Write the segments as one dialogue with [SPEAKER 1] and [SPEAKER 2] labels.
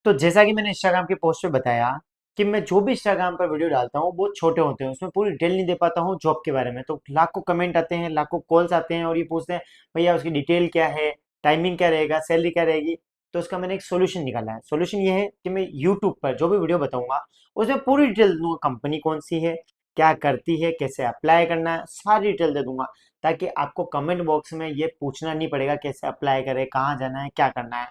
[SPEAKER 1] तो जैसा कि मैंने इंस्टाग्राम की पोस्ट पे बताया कि मैं जो भी इंस्टाग्राम पर वीडियो डालता हूँ वो छोटे होते हैं, उसमें पूरी डिटेल नहीं दे पाता हूँ जॉब के बारे में। तो लाखों कमेंट आते हैं, लाखों कॉल्स आते हैं और ये पूछते हैं भैया उसकी डिटेल क्या है, टाइमिंग क्या रहेगा, सैलरी क्या रहेगी। तो उसका मैंने एक सोल्यूशन निकाला है। सोल्यूशन ये है कि मैं यूट्यूब पर जो भी वीडियो बताऊंगा उसमें पूरी डिटेल दूंगा, कंपनी कौन सी है, क्या करती है, कैसे अप्लाई करना है, सारी डिटेल दे दूंगा, ताकि आपको कमेंट बॉक्स में ये पूछना नहीं पड़ेगा कैसे अप्लाई करें, कहाँ जाना है, क्या करना है।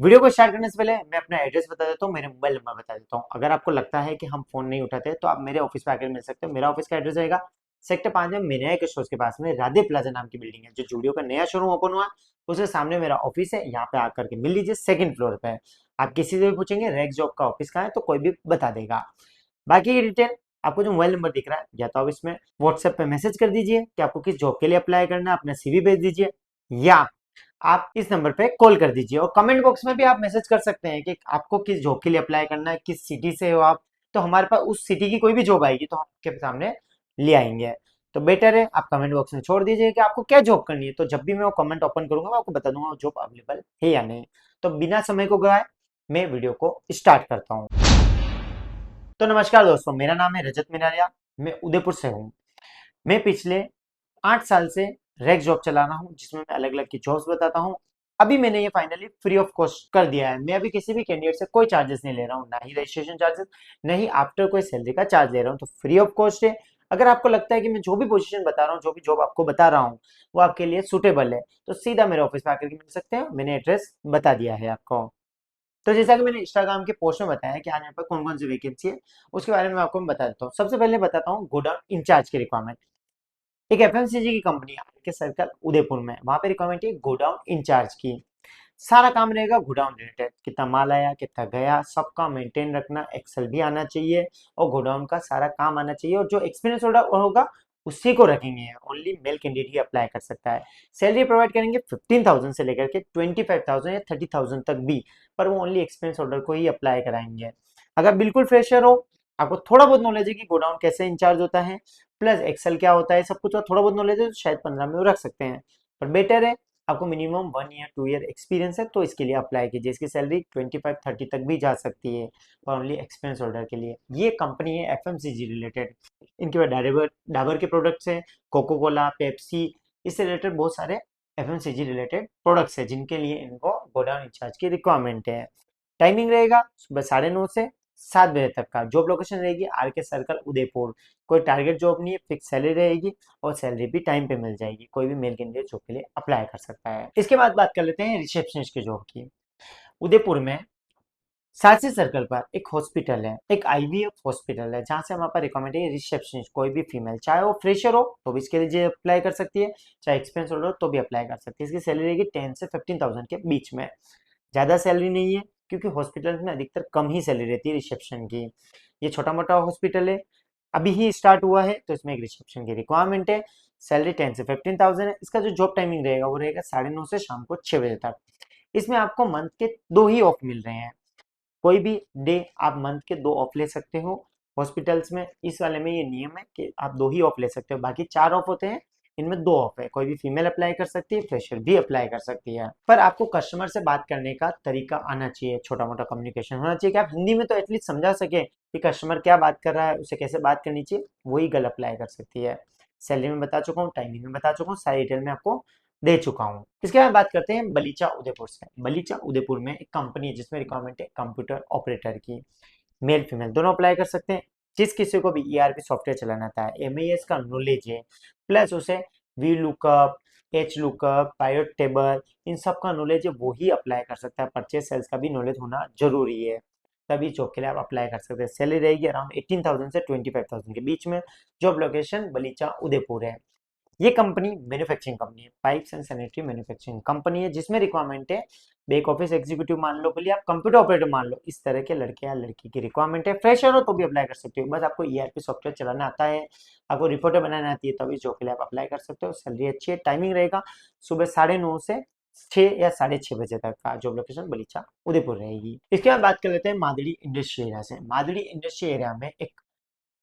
[SPEAKER 1] वीडियो को स्टार्ट करने से पहले मैं अपना एड्रेस बता देता हूँ, मेरे मोबाइल नंबर बता देता हूँ। अगर आपको लगता है कि हम फोन नहीं उठाते तो आप मेरे ऑफिस पे आकर मिल सकते हो। मेरा ऑफिस का एड्रेस रहेगा सेक्टर 5 में मेरे के स्टोर के पास में राधे प्लाजा नाम की बिल्डिंग है, जो जूडियो का नया शोरूम ओपन हुआ उसके सामने मेरा ऑफिस है। यहाँ पे आकर के मिल लीजिए, सेकंड फ्लोर पे है। आप किसी से भी पूछेंगे रैक जॉब का ऑफिस कहाँ है तो कोई भी बता देगा। बाकी की डिटेल आपको जो मोबाइल नंबर दिख रहा है या तो आप इसमें व्हाट्सएप पे मैसेज कर दीजिए कि आपको किस जॉब के लिए अप्लाई करना है, अपना सीवी भेज दीजिए, या आप इस नंबर पे कॉल कर दीजिए। और कमेंट बॉक्स में भी आप मैसेज कर सकते हैं कि आपको किस जॉब के लिए अप्लाई करना है, किस सिटी से हो आप। तो हमारे पास उस सिटी की कोई भी जॉब आएगी तो हम आपके सामने ले आएंगे। तो बेटर है आप कमेंट बॉक्स में छोड़ दीजिए कि आपको क्या जॉब करनी है, तो जब भी मैं वो कमेंट ओपन करूंगा मैं आपको बता दूंगा वो जॉब अवेलेबल है या नहीं। तो बिना समय को गवाए मैं वीडियो को स्टार्ट करता हूँ। तो नमस्कार दोस्तों, मेरा नाम है रजत मिनारिया। मैं उदयपुर से हूँ। मैं पिछले 8 साल से रैक जॉब चला रहा हूँ, जिसमें मैं अलग अलग की जॉब्स बताता हूँ। अभी मैंने ये फाइनली फ्री ऑफ कॉस्ट कर दिया है। मैं अभी किसी भी कैंडिडेट से कोई चार्जेस नहीं ले रहा हूँ, ना ही रजिस्ट्रेशन चार्जेस, न ही आफ्टर कोई सैलरी का चार्ज ले रहा हूँ। तो फ्री ऑफ कॉस्ट है। अगर आपको लगता है कि मैं जो भी पोजीशन बता रहा हूँ, जो भी जॉब आपको बता रहा हूँ वो आपके लिए सुटेबल है, तो सीधा मेरे ऑफिस में आकर के मिल सकते हैं। मैंने एड्रेस बता दिया है आपको। तो जैसा कि मैंने इंस्टाग्राम के पोस्ट में बताया कि आज यहाँ पर कौन कौन सी वैकेंसी है, उसके बारे में मैं आपको बता देता हूँ। सबसे पहले बताता हूँ गोडाउन इंचार्ज की रिक्वायरमेंट। एक एफएमसीजी की कंपनी है के सर्कल उदयपुर में, वहां पे रिक्वायरमेंट है गोडाउन इंचार्ज की। सारा काम रहेगा गोडाउन रिलेटेड, कितना माल आया, कितना गया, सबका मेंटेन रखना, एक्सेल भी आना चाहिए और गोडाउन का सारा काम आना चाहिए। और जो एक्सपीरियंस होल्डर होगा उसी को रखेंगे, ओनली मेल कैंडिडेट ही अप्लाई कर सकता है। सैलरी प्रोवाइड करेंगे 15,000 से लेकर के 25,000 या 30,000 तक भी, पर वो ओनली एक्सपीरियंस होल्डर को ही अप्लाई कराएंगे। अगर बिल्कुल फ्रेशर हो, आपको थोड़ा बहुत नॉलेज है कि गोडाउन कैसे इंचार्ज होता है, प्लस एक्सेल क्या होता है, सब कुछ थोड़ा बहुत नॉलेज है, तो शायद 15 में वो रख सकते हैं। पर बेटर है आपको मिनिमम 1 ईयर 2 ईयर एक्सपीरियंस है तो इसके लिए अप्लाई कीजिए। इसकी सैलरी 25-30 तक भी जा सकती है, और ओनली एक्सपीरियंस होल्डर के लिए। ये कंपनी है एफएमसीजी रिलेटेड। इनके पास डाबर डाबर के प्रोडक्ट्स हैं, कोको कोला, पेप्सी, इससे रिलेटेड बहुत सारे एफएमसीजी रिलेटेड प्रोडक्ट्स है जिनके लिए इनको गोडाउन इंचार्ज की रिक्वायरमेंट है। टाइमिंग रहेगा सुबह 9:30 से 7 बजे तक का। जॉब लोकेशन रहेगी आर के सर्कल उदयपुर। कोई टारगेट जॉब नहीं है, फिक्स सैलरी रहेगी और सैलरी भी टाइम पे मिल जाएगी। कोई भी मेल कैंडिडेट जॉब के लिए अप्लाई कर सकता है। इसके बाद बात कर लेते हैं रिसेप्शनिस्ट की जॉब की। उदयपुर में सारसी सर्कल पर एक हॉस्पिटल है, एक आईवीएफ हॉस्पिटल है, जहां से हमारे पास रिकमेंड है रिसेप्शनिस्ट कोई भी फीमेल, चाहे वो फ्रेशर हो तो भी इसके लिए अप्लाई कर सकती है, चाहे एक्सपीरियंस होल्डर हो तो भी अप्लाई कर सकती है। इसकी सैलरी रहेगी 10 से 15,000 के बीच में। ज्यादा सैलरी नहीं है, क्योंकि हॉस्पिटल में अधिकतर कम ही सैलरी रहती है रिसेप्शन की। ये छोटा मोटा हॉस्पिटल है, अभी ही स्टार्ट हुआ है, तो इसमें एक रिसेप्शन की रिक्वायरमेंट है। सैलरी 10 से 15,000 है। इसका जो जॉब टाइमिंग रहेगा वो रहेगा 9:30 से शाम को 6 बजे तक। इसमें आपको मंथ के 2 ही ऑफ मिल रहे हैं। कोई भी डे आप मंथ के 2 ऑफ ले सकते हो। हॉस्पिटल्स में इस वाले में ये नियम है कि आप 2 ही ऑफ ले सकते हो, बाकी 4 ऑफ होते हैं, इनमें 2 ऑफ है। कोई भी फीमेल अप्लाई कर सकती है, फ्रेशर भी अप्लाई कर सकती है। पर आपको कस्टमर से बात करने का तरीका आना चाहिए, छोटा मोटा कम्युनिकेशन होना चाहिए कि आप हिंदी में तो एटलीस्ट समझा सके कि कस्टमर क्या बात कर रहा है, उसे कैसे बात करनी चाहिए, वही गर्ल अप्लाई कर सकती है। सैलरी में बता चुका हूँ, टाइमिंग में बता चुका हूँ, सारी डिटेल में आपको दे चुका हूँ। इसके बाद बात करते हैं बलीचा उदयपुर से। बलीचा उदयपुर में एक कंपनी है जिसमें रिक्वायरमेंट है कंप्यूटर ऑपरेटर की। मेल फीमेल दोनों अप्लाई कर सकते हैं। जिस किसी को भी ईआरपी सॉफ्टवेयर चलाना आता है, एमआईएस का नॉलेज है, प्लस उसे V lookup, H lookup, pivot table, इन सब का नॉलेज है, वो ही अप्लाई कर सकता है। परचेज सेल्स का भी नॉलेज होना जरूरी है, तभी जॉब के लिए आप अप्लाई कर सकते हैं। सैलरी रहेगी अराउंड 18,000 से 25,000 के बीच में। जॉब लोकेशन बलीचा उदयपुर है। ये कंपनी मैन्युफैक्चरिंग कंपनी है, pipes and sanitary manufacturing company है, जिसमें रिक्वायरमेंट है बैक ऑफिस एग्जीक्यूटिव मान लो, बोलिए आप कंप्यूटर ऑपरेटर मान लो, इस तरह के लड़के या लड़की की रिक्वायरमेंट है। फ्रेशर हो तो भी अप्लाई कर सकते हो, बस आपको ईआरपी सॉफ्टवेयर चलाना आता है, आपको रिपोर्टर बनाना आती है, तभी जॉब के लिए आप अप्लाई कर सकते हो। सैलरी अच्छी है। टाइमिंग रहेगा सुबह 9:30 से 6 या 6:30 बजे तक का। जॉब लोकेशन बलीचा उदयपुर रहेगी। इसके बाद बात कर लेते हैं मादड़ी इंडस्ट्री एरिया से। मादड़ी इंडस्ट्री एरिया में एक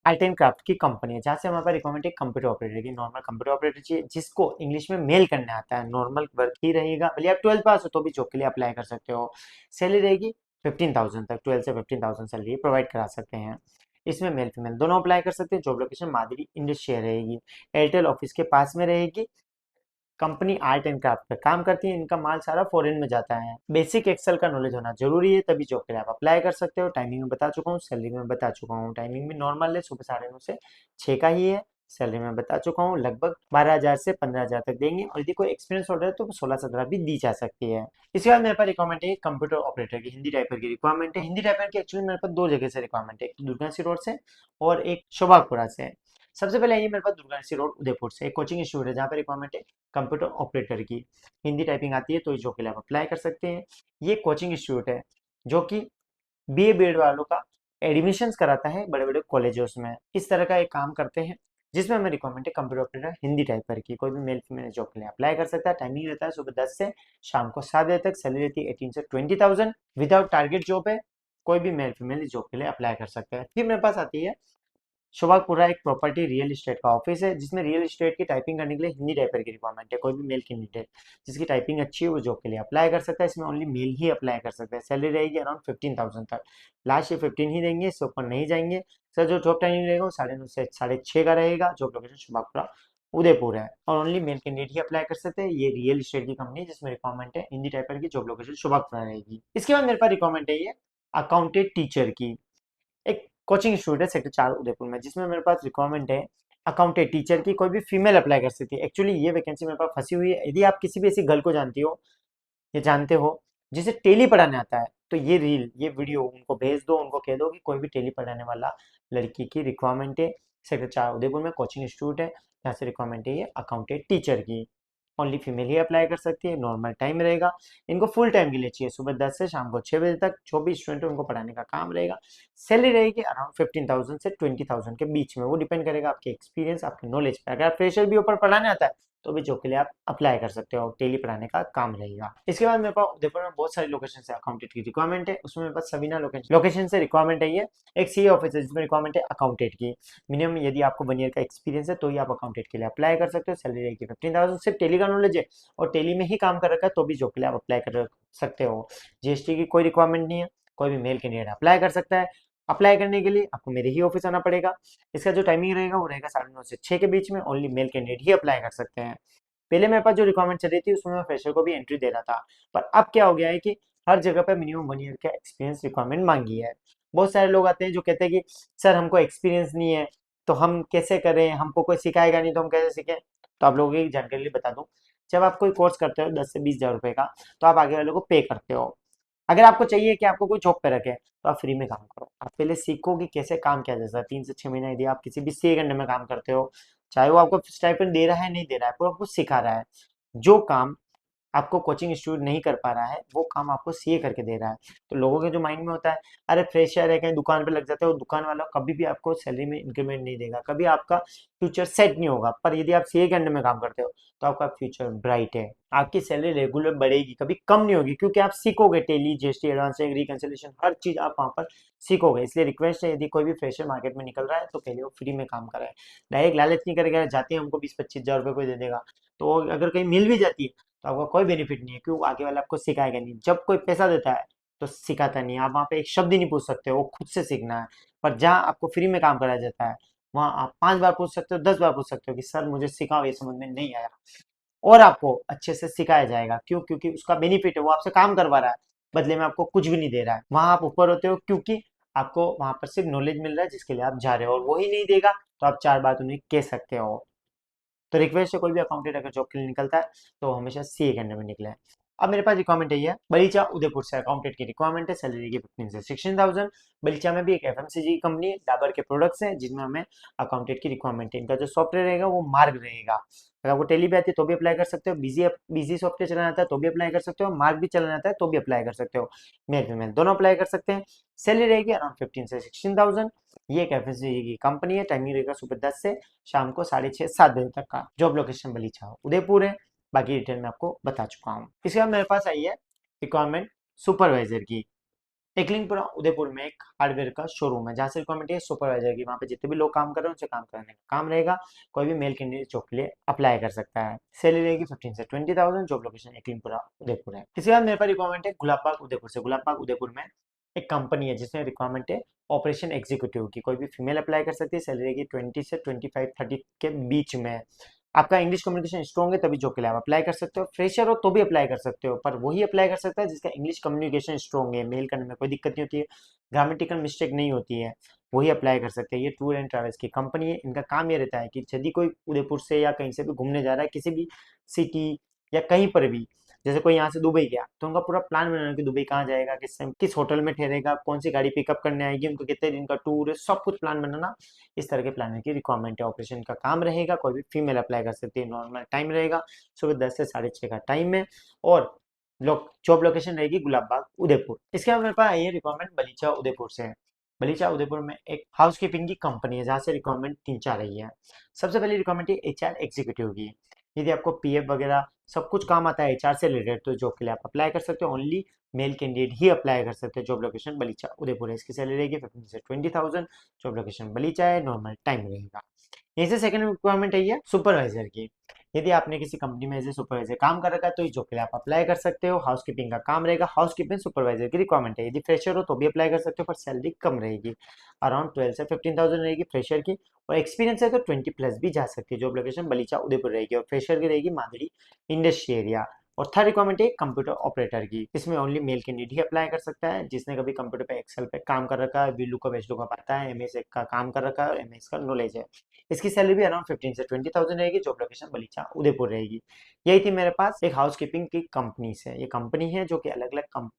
[SPEAKER 1] आर्ट एंड क्राफ्ट की कंपनी है, जहाँ से हमारे पास रिक्वायरमेंट है कंप्यूटर ऑपरेटर की। नॉर्मल कंप्यूटर ऑपरेटर चाहिए जिसको इंग्लिश में मेल करने आता है, नॉर्मल वर्क ही रहेगा, भले आप 12 पास हो तो भी जॉब के लिए अप्लाई कर सकते हो। सैलरी रहेगी 15,000 तक, 12 से 15,000 सैलरी प्रोवाइड करा सकते हैं। इसमें मेल फीमेल दोनों अप्लाई कर सकते हैं। जॉब लोकेशन मादिरी इंडस्ट्रियल रहेगी, एयरटेल ऑफिस के पास में रहेगी। कंपनी आर्ट एंड क्राफ्ट पर काम करती है, इनका माल सारा फॉरेन में जाता है। बेसिक एक्सेल का नॉलेज होना जरूरी है, तभी जॉब के लिए आप अप्लाई कर सकते हो। टाइमिंग में बता चुका हूँ, सैलरी में बता चुका हूँ। टाइमिंग भी नॉर्मल है, सुबह 9:30 से 6 का ही है। सैलरी में बता चुका हूँ, लगभग 12,000 से 15,000 तक देंगे, और यदि कोई एक्सपीरियंस होल्डर है तो 16-17 भी दी जा सकती है। इसके बाद मेरे पास रिक्वायरमेंट है कंप्यूटर ऑपरेटर की, हिंदी टाइपर की रिक्वायरमेंट है। हिंदी टाइपर की एक्चुअली मेरे पास 2 जगह से रिक्वायरमेंट है, एक तो दुर्गासी रोड से और एक शोभागपुरा से। सबसे पहले ये मेरे पास दुर्गासी रोड उदयपुर से एक कोचिंग इंस्टीट्यूट है, जहाँ पे रिक्वायरमेंट है कंप्यूटर ऑपरेटर की। हिंदी टाइपिंग आती है तो इस जॉब के लिए आप अप्लाई कर सकते हैं। ये कोचिंग इंस्टीट्यूट है जो कि बीए बीएड वालों का एडमिशन्स कराता है बड़े बड़े कॉलेजों में। इस तरह का एक काम करते हैं, जिसमें हमें रिक्वायरमेंट है कंप्यूटर ऑपरेटर हिंदी टाइपर की। कोई भी मेल फीमेल जॉब के लिए अप्लाई कर सकता है। टाइमिंग रहता है सुबह 10 से शाम को 7 बजे तक। सैलरी रहती है 18 से 20,000। विदाउट टारगेट जॉब है, कोई भी मेल फीमेल इस जॉब के लिए अप्लाई कर सकता है। फिर मेरे पास आती है शोभागपुरा, एक प्रॉपर्टी रियल एस्टेट का ऑफिस है, जिसमें रियल एस्टेट की टाइपिंग करने के लिए हिंदी टाइपर की रिक्वायरमेंट है। कोई भी मेल कैंडिडेट जिसकी टाइपिंग अच्छी है वो जॉब के लिए अप्लाई कर सकता है। इसमें ओनली मेल ही अप्लाई कर सकता है। सैलरी रहेगी अराउंड 15,000 तक, लास्ट ये 15 ही देंगे, इससे ऊपर नहीं जाएंगे। सर जो जॉब टाइमिंग रहेगा वो 9:30 से 6:30 का रहेगा। जॉब लोकेशन शोभागपुरा उदयपुर है, और ओनली मेल कैंडिडेट ही अप्लाई कर सकते हैं। ये रियल एस्टेट की कंपनी है जिसमें रिक्वायरमेंट है हिंदी टाइपर की। जॉब लोकेशन शोभागपुरा रहेगी। इसके बाद मेरे पास रिक्वायरमेंट है ये अकाउंटेंट टीचर की, एक कोचिंग इंस्टीट्यूट है सेक्टर 4 उदयपुर में, जिसमें मेरे पास रिक्वायरमेंट है अकाउंटेंट टीचर की। कोई भी फीमेल अप्लाई कर सकती है। एक्चुअली ये वैकेंसी मेरे पास फंसी हुई है। यदि आप किसी भी ऐसी गर्ल को जानती हो या जानते हो जिसे टेली पढ़ाने आता है, तो ये रील ये वीडियो उनको भेज दो। उनको कह दो कि कोई भी टेली पढ़ाने वाला लड़की की रिक्वायरमेंट है। सेक्टर 4 उदयपुर में कोचिंग इंस्टीट्यूट है, जहाँ से रिक्वायरमेंट है ये अकाउंटेंट टीचर की। ओनली फीमेल ही अप्लाई कर सकती है। नॉर्मल टाइम रहेगा, इनको फुल टाइम के लिए चाहिए, सुबह 10 से शाम को 6 बजे तक। जो भी स्टूडेंट है उनको पढ़ाने का काम रहेगा। सैलरी रहेगी अराउंड 15,000 से 20,000 के बीच में। वो डिपेंड करेगा आपके एक्सपीरियंस, आपके नॉलेज पे। अगर आप फ्रेशर भी ऊपर पढ़ाने आता है तो भी जॉब के लिए आप अप्लाई कर सकते हो, टेली पढ़ाने का काम रहेगा। इसके बाद मेरे पास उदयपुर में बहुत सारी लोकेशन से अकाउंटेंट की रिक्वायरमेंट है। उसमें मेरे पास सवीना लोकेशन से रिक्वायरमेंट है ये। एक सीए ऑफिस है जिसमें रिक्वायरमेंट है अकाउंटेंट की। मिनिमम यदि आपको 1 ईयर का एक्सपीरियंस है तो ही आप अकाउंटेंट के लिए अप्लाई कर सकते हो। सैलरी रहेगी 15,000। सिर्फ टेली का नॉलेज है और टेली में ही काम कर रखा है तो भी जॉब के लिए आप अप्लाई कर सकते हो। जीएसटी की कोई रिक्वायरमेंट नहीं है, कोई भी मेल कैंडिडेट अप्लाई कर सकता है। अप्लाई करने के लिए आपको मेरे ही ऑफिस आना पड़ेगा। इसका जो टाइमिंग रहेगा वो रहेगा 9:30 से 6 के बीच में। ओनली मेल कैंडिडेट ही अप्लाई कर सकते हैं। पहले मेरे पास जो रिक्वायरमेंट चल रही थी उसमें मैं फ्रेशर को भी एंट्री दे रहा था, पर अब क्या हो गया है कि हर जगह पे मिनिमम 1 ईयर का एक्सपीरियंस रिक्वायरमेंट मांगी है। बहुत सारे लोग आते हैं जो कहते हैं कि सर हमको एक्सपीरियंस नहीं है तो हम कैसे करें, हमको कोई सिखाएगा नहीं तो हम कैसे सीखें। तो आप लोगों की जानकारी लिए बता दूं, जब आप कोई कोर्स करते हो 10 से 20 हज़ार रुपए का, तो आप आगे वालों को पे करते हो। अगर आपको चाहिए कि आपको कोई जॉब पे रखे तो आप फ्री में काम करो। आप पहले सीखो कि कैसे काम किया जाता है। 3 से 6 महीना यदि आप किसी भी सीए के अंडर में काम करते हो, चाहे वो आपको स्टाइपेंड दे रहा है नहीं दे रहा है, वो आपको सिखा रहा है। जो काम आपको कोचिंग इंस्टीट्यूट नहीं कर पा रहा है वो काम आपको सीए करके दे रहा है। तो लोगों के जो माइंड में होता है, अरे फ्रेशर है कहीं दुकान पे लग जाते हो, दुकान वाला कभी भी आपको सैलरी में इंक्रीमेंट नहीं देगा, कभी आपका फ्यूचर सेट नहीं होगा। पर यदि आप सीए के अंडर में काम करते हो तो आपका फ्यूचर ब्राइट है। आपकी सैलरी रेगुलर बढ़ेगी, कभी कम नहीं होगी, क्योंकि आप सीखोगे टेली, जीएसटी, एडवांस, रिकंसिलिएशन, हर चीज आप वहाँ पर सीखोगे। इसलिए रिक्वेस्ट है, यदि कोई भी फ्रेशर मार्केट में निकल रहा है तो पहले वो फ्री में काम कराए। डायरेक्ट लालच नहीं करेगा जाते हैं हमको 20-25 हज़ार रुपये कोई दे देगा, तो अगर कहीं मिल भी जाती है तो आपको कोई बेनिफिट नहीं है, क्यों आगे वाला आपको सिखाएगा नहीं। जब कोई पैसा देता है तो सिखाता नहीं है। आप वहाँ पे एक शब्द ही नहीं पूछ सकते हो, वो खुद से सीखना है। पर जहाँ आपको फ्री में काम कराया जाता है वहाँ आप 5 बार पूछ सकते हो, 10 बार पूछ सकते हो कि सर मुझे सिखाओ, ये समझ में नहीं आया, और आपको अच्छे से सिखाया जाएगा। क्यों? क्योंकि उसका बेनिफिट है, वो आपसे काम करवा रहा है, बदले में आपको कुछ भी नहीं दे रहा है। वहां आप ऊपर होते हो क्योंकि आपको वहां पर सिर्फ नॉलेज मिल रहा है जिसके लिए आप जा रहे हो, और वो ही नहीं देगा तो आप 4 बात उन्हें कह सकते हो। तो रिक्वेस्ट है, कोई भी अकाउंटेंट अगर जॉब के लिए निकलता है तो हमेशा सीए के अंडर में निकला है। अब मेरे पास रिक्वायरमेंट है बलीचा उदयपुर से अकाउंटेंट की रिक्वायरमेंट है। सैलरी की 15 से 16,000। बलीचा में भी एक एफएमसीजी कंपनी है, डाबर के प्रोडक्ट्स हैं, जिनमें हमें अकाउंटेंट की रिक्वायरमेंट है। इनका जो सॉफ्टवेयर रहेगा वो मार्ग रहेगा। अगर वो टेली भी आती है तो भी अप्लाई कर सकते हो, बिजी बिजी सॉफ्टवेयर चलाना आता है तो भी अप्लाई कर सकते हो, मार्क भी चलाना आता है तो भी अप्लाई कर सकते हो। मेल फीमेल दोनों अप्लाई कर सकते हैं। सैलरी रहेगी अराउंड 15 से 16,000। ये एक एफएमसीजी की कंपनी है। टाइमिंग रहेगा सुबह 10 से शाम को 6:30-7 बजे तक का। जॉब लोकेशन बलीचा उदयपुर है। बाकी डिटेल में आपको बता चुका हूँ। इसके बाद मेरे पास आई है रिक्वायरमेंट सुपरवाइजर की। टेकलिंगपुरा उदयपुर में एक हार्डवेयर का शोरूम है, जहाँ से रिक्वायरमेंट है सुपरवाइजर की। वहाँ पे जितने भी लोग काम कर रहे हैं उनसे काम कराने का काम रहेगा। कोई भी मेल कैंडिडेट जॉब के लिए अप्लाई कर सकता है। सैलरी रहेगी 15 से 20,000। जॉब लोकेशन एकलिंगपुरा उदयपुर है। इसके बाद मेरे पास रिक्वायरमेंट है गुलाब बाग उदयपुर से। गुलाब बाग उदयपुर में एक कंपनी है जिसमें रिक्वायरमेंट है ऑपरेशन एग्जीक्यूटिव की। कोई भी फीमेल अप्लाई कर सकती है। सैलरी की 20 से 25 30 के बीच में। आपका इंग्लिश कम्युनिकेशन स्ट्रॉन्ग है तभी जॉब के लिए आप अप्लाई कर सकते हो। फ्रेशर हो तो भी अप्लाई कर सकते हो, पर वही अप्लाई कर सकता है जिसका इंग्लिश कम्युनिकेशन स्ट्रॉन्ग है। मेल करने में कोई दिक्कत नहीं होती है, ग्रामेटिकल मिस्टेक नहीं होती है, वही अप्लाई कर सकते हैं। ये टूर एंड ट्रैवल्स की कंपनी है। इनका काम ये रहता है कि यदि कोई उदयपुर से या कहीं से भी घूमने जा रहा है, किसी भी सिटी या कहीं पर भी, जैसे कोई यहाँ से दुबई गया तो उनका पूरा प्लान बनाना कि दुबई कहाँ जाएगा, किस होटल में ठहरेगा, कौन सी गाड़ी पिकअप करने आएगी, उनको कितने दिन का टूर है, सब कुछ प्लान बनाना। इस तरह के प्लानर की रिक्वायरमेंट है। ऑपरेशन का काम रहेगा। कोई भी फीमेल अप्लाई कर सकती है। नॉर्मल टाइम रहेगा, सुबह 10 से 6:30 का टाइम है। और जॉब लोकेशन रहेगी गुलाब बाग उदयपुर। इसके बाद मेरे पास ये रिक्वायरमेंट बलीचा उदयपुर से है। बलीचा उदयपुर में एक हाउस कीपिंग की कंपनी है जहाँ से रिक्वायरमेंट 3 4 रही है। सबसे पहली रिक्वायरमेंट है HR एग्जीक्यूटिव की। यदि आपको PF वगैरह सब कुछ काम आता है HR से रिलेटेड, तो जॉब के लिए आप अप्लाई कर सकते हो। ओनली मेल कैंडिडेट ही अप्लाई कर सकते हैं। जॉब लोकेशन बलीचा उदयपुर है। इसकी सैलरी रहेगी 15 से 20,000। जॉब लोकेशन बलीचा है। नॉर्मल टाइम रहेगा। यहीं से सेकंड रिक्वायरमेंट है ये सुपरवाइजर की। यदि आपने किसी कंपनी में एज ए सुपरवाइजर काम कर रखा है तो इस जॉब के लिए आप अप्लाई कर सकते हो। हाउसकीपिंग का काम रहेगा। हाउसकीपिंग सुपरवाइजर की रिक्वायरमेंट है। यदि फ्रेशर हो तो भी अप्लाई कर सकते हो, पर सैलरी कम रहेगी। अराउंड 12 से 15,000 रहेगी फ्रेशर की। और एक्सपीरियंस है तो 20+ भी जा सकती है। जॉब लोकेशन बलीचा उदयपुर रहेगी। और फ्रेशर की रहेगी मादड़ी इंडस्ट्री एरिया। और थर्ड रिक्वायरमेंट है कंप्यूटर ऑपरेटर की। इसमें ओनली मेल कैंडिडेट ही अप्लाई कर सकता है जिसने कभी कंप्यूटर पे एक्सेल पे काम कर रखा है, VLOOKUP HLOOKUP आता है, MS का काम कर रखा है और MS का नॉलेज है। इसकी सैलरी भी अराउंड 15 से 20,000 रहेगी। जॉब लोकेशन बलीचा उदयपुर रहेगी। यही थी मेरे पास एक हाउसकीपिंग की कंपनी से। ये कंपनी है जो कि अलग अलग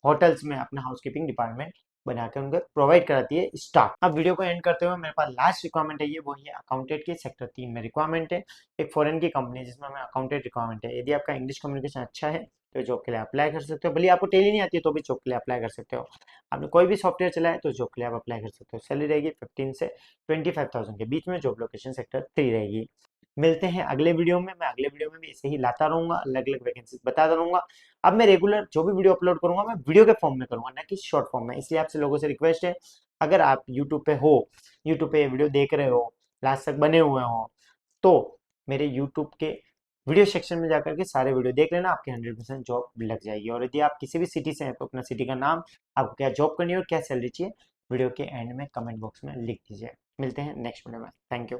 [SPEAKER 1] होटल्स में अपना हाउसकीपिंग डिपार्टमेंट बनाकर उनको प्रोवाइड कराती है स्टाफ। अब वीडियो को एंड करते हुए मेरे पास लास्ट रिक्वायरमेंट है, ये वो है अकाउंटेंट की। सेक्टर 3 में रिक्वायरमेंट है। एक फॉरेन की कंपनी है जिसमें हमें अकाउंटेंट रिक्वायरमेंट है। यदि आपका इंग्लिश कम्युनिकेशन अच्छा है तो जॉब के लिए अप्लाई कर सकते हो। भले आपको टेली नहीं आती है तो भी जॉब के लिए अप्लाई कर सकते हो। आपने कोई भी सॉफ्टवेयर चलाया है तो जॉब के लिए आप अप्लाई कर सकते हो। सैलरी रहेगी 15 से 25,000 के बीच में। जॉब लोकेशन सेक्टर 3 रहेगी। मिलते हैं अगले वीडियो में। मैं अगले वीडियो में भी ऐसे ही लाता रहूंगा, अलग अलग वैकेंसी बताता रहूंगा। अब मैं रेगुलर जो भी वीडियो अपलोड करूंगा मैं वीडियो के फॉर्म में करूंगा, ना कि शॉर्ट फॉर्म में। इसलिए आपसे लोगों से रिक्वेस्ट है, अगर आप यूट्यूब पे हो, यूट्यूब पे वीडियो देख रहे हो, लास्ट तक बने हुए हो, तो मेरे यूट्यूब के वीडियो सेक्शन में जाकर के सारे वीडियो देख लेना। आपकी 100% जॉब लग जाएगी। और यदि आप किसी भी सिटी से हैं तो अपना सिटी का नाम, आपको क्या जॉब करनी है और क्या सैलरी चाहिए, वीडियो के एंड में कमेंट बॉक्स में लिख दीजिए। मिलते हैं नेक्स्ट वीडियो में। Thank you.